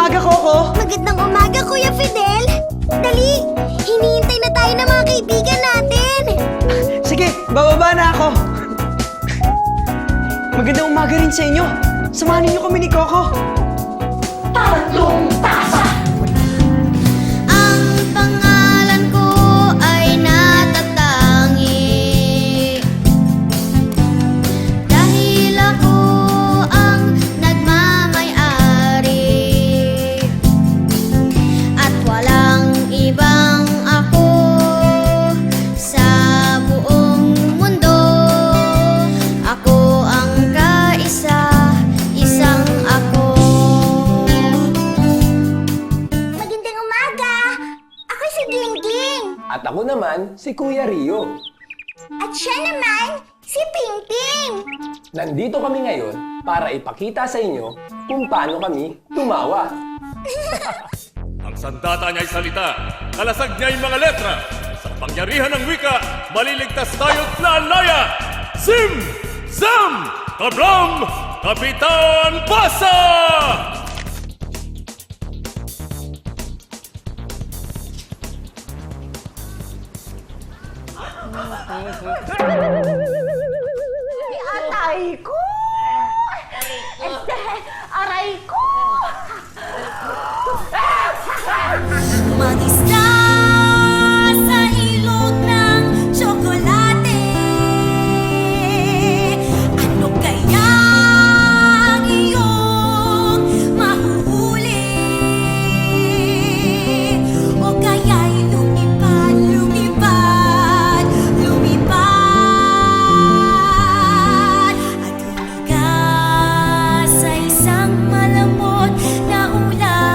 umaga, Coco! Magandang umaga, Kuya Fidel! Dali! Hinihintay na tayo ng mga kaibigan natin! Sige, bababa na ako! Magandang umaga rin sa inyo! Samahan niyo kami ni Coco! Tatlong tasa! Ang pangalan ko ay natatangi dahil ako ang nagmamay-ari at walang ibang ako sa buong mundo. Ako ang kaisa-isang ako. Magandang umaga! Ako'y si Gingging. At ako naman, si Kuya Rio. At siya naman, si Pingping. Nandito kami ngayon para ipakita sa inyo kung paano kami tumawa. Ang sandata niya'y salita, kalasag niya'y mga letra. Sa pangyarihan ng wika, maliligtas tayo't lalaya. Sim! Sam! Kablam! Kapitan Pasa! Aray ko! Aray ko! Mag-isda sa ilog ng tsokolate. Ano kaya ang iyong mahuhuli? O kaya'y lumipad, lumipad, lumipad at lumigas sa isang malamot na ulan.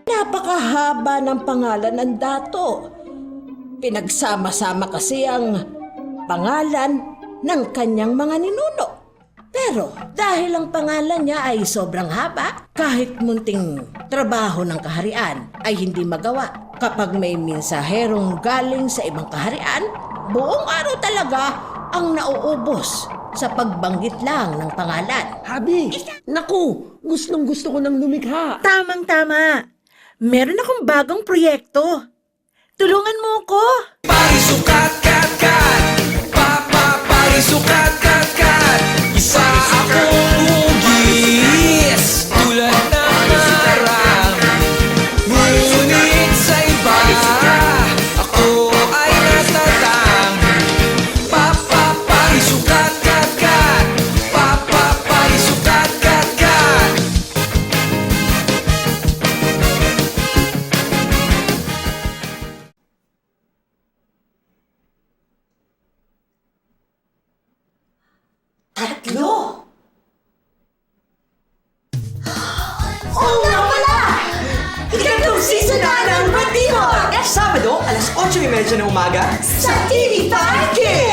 Napakahaba ng pangalan ng dato. Pinagsama-sama kasi ang pangalan ng kanyang mga ninuno. Pero dahil ang pangalan niya ay sobrang haba, kahit munting trabaho ng kaharian ay hindi magawa. Kapag may mensaherong galing sa ibang kaharian, buong araw talaga ang nauubos sa pagbanggit lang ng pangalan. Habi! Naku! Gustong-gusto ko ng lumikha! Tamang-tama. Meron akong bagong proyekto. Tulungan mo ko. Parisukat, kat, kat. Parisukat, kat, kat. Isa akong hugis tulad ng harang. Ngunit sa iba, ako ay natatang. Parisukat, kat, kat. Parisukat, kat, kat. Tatlo! Oo nga pala! Ikatlong season na ng Batihon! Sabado, alas 8:30 ng umaga, Sa TV5 Kids!